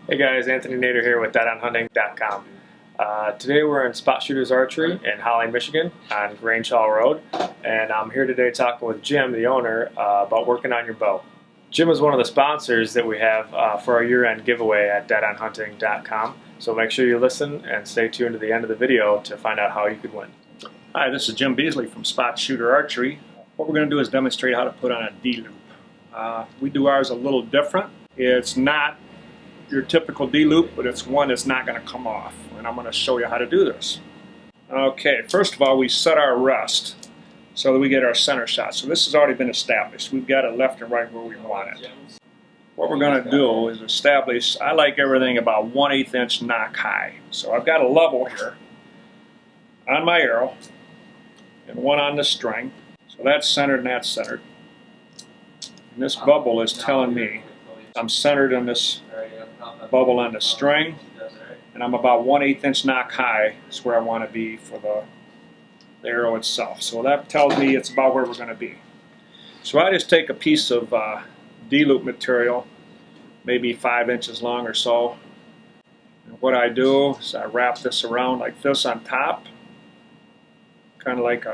Hey guys, Anthony Nader here with DeadOnHunting.com. Today we're in Spot Shooters Archery in Holly, Michigan on Grange Hall Road, and I'm here today talking with Jim, the owner, about working on your bow. Jim is one of the sponsors that we have for our year-end giveaway at DeadOnHunting.com, so make sure you listen and stay tuned to the end of the video to find out how you could win. Hi, this is Jim Beasley from Spot Shooter Archery. What we're going to do is demonstrate how to put on a D-loop. We do ours a little different. It's not your typical D-loop, but it's one that's not going to come off, and I'm going to show you how to do this. Okay, first of all, we set our rest so that we get our center shot. So this has already been established. We've got it left and right where we want it. What we're going to do is establish, I like everything about 1/8 inch nock high. So I've got a level here on my arrow and one on the string. So that's centered and that's centered. And this bubble is telling me I'm centered in this bubble on the string, and I'm about 1/8 inch nock high. Is where I want to be for the arrow itself. So that tells me it's about where we're going to be. So I just take a piece of D-loop material, maybe 5 inches long or so. And what I do is I wrap this around like this on top, kind of like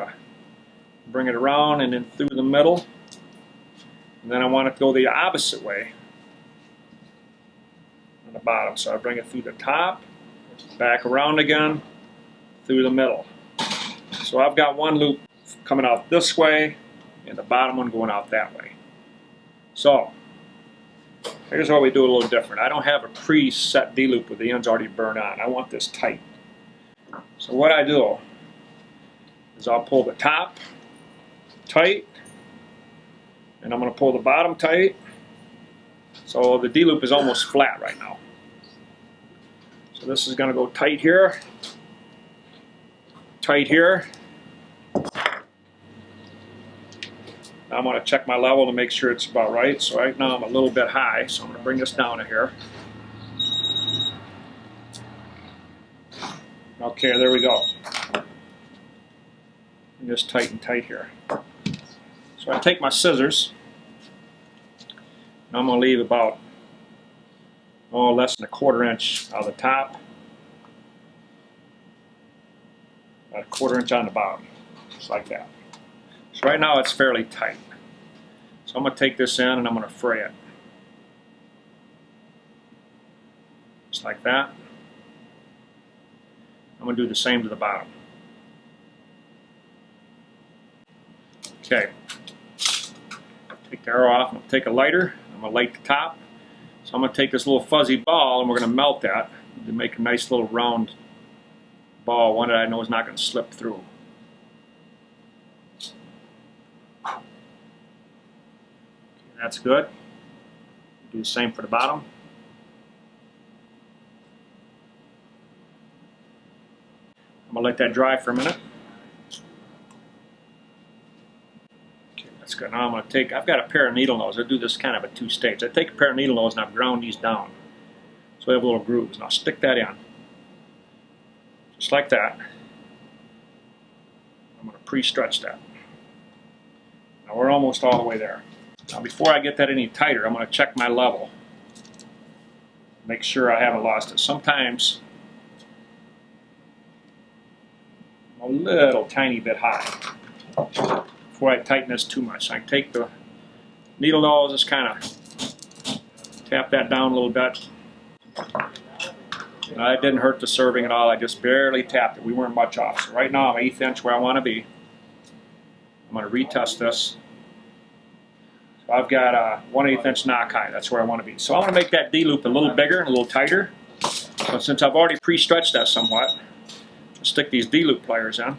bring it around and then through the middle. And then I want it to go the opposite way on the bottom. So I bring it through the top, back around again, through the middle. So I've got one loop coming out this way and the bottom one going out that way. So here's what we do a little different. I don't have a preset D-loop with the ends already burned on. I want this tight. So what I do is I'll pull the top tight, and I'm going to pull the bottom tight. So the D-loop is almost flat right now. So this is going to go tight here, tight here. Now I'm going to check my level to make sure it's about right. So right now I'm a little bit high, so I'm going to bring this down to here. Okay, there we go. And just tight and tight here. So I take my scissors, and I'm going to leave about less than 1/4 inch out of the top, about 1/4 inch on the bottom, just like that. So right now it's fairly tight. So I'm going to take this in and I'm going to fray it, just like that. I'm going to do the same to the bottom. Okay. Take the arrow off, I'm going to take a lighter, I'm going to light the top. So I'm going to take this little fuzzy ball and we're going to melt that to make a nice little round ball, one that I know is not going to slip through. Okay, that's good. Do the same for the bottom. I'm going to let that dry for a minute. That's good. Now I'm going to take, I've got a pair of needle nose. I do this kind of a two-stage. I take a pair of needle nose and I've ground these down. So I have little grooves. And I'll stick that in. Just like that. I'm going to pre-stretch that. Now we're almost all the way there. Now before I get that any tighter, I'm going to check my level. Make sure I haven't lost it. Sometimes I'm a little tiny bit high. Before I tighten this too much, I take the needle nose, just kind of tap that down a little bit. It didn't hurt the serving at all. I just barely tapped it. We weren't much off. So right now I'm 1/8 inch where I want to be. I'm going to retest this. So I've got a 1/8 inch nock high. That's where I want to be. So I'm going to make that D-loop a little bigger and a little tighter. So since I've already pre-stretched that somewhat, I'll stick these D-loop pliers in.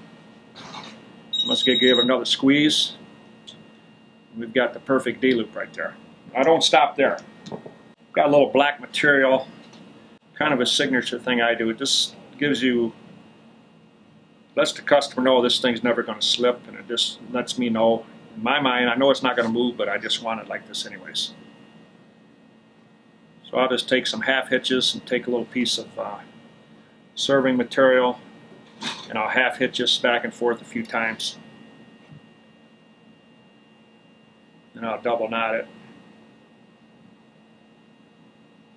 Let's give it another squeeze. We've got the perfect D-loop right there. I don't stop there. Got a little black material, kind of a signature thing I do. It just gives you, lets the customer know this thing's never going to slip, and it just lets me know, in my mind, I know it's not going to move, but I just want it like this anyways. So I'll just take some half hitches and take a little piece of serving material, and I'll half hitch this back and forth a few times. And I'll double knot it.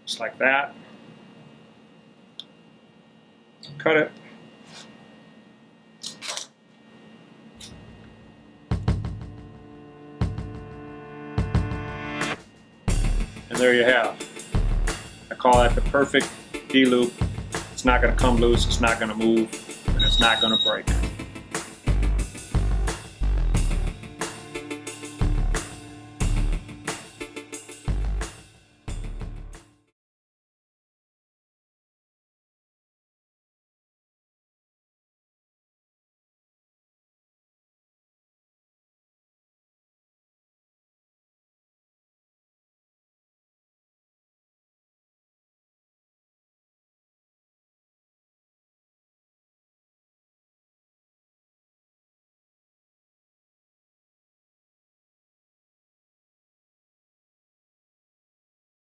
Just like that. cut it. And there you have. I call that the perfect D-loop. It's not going to come loose, it's not going to move, and it's not going to break.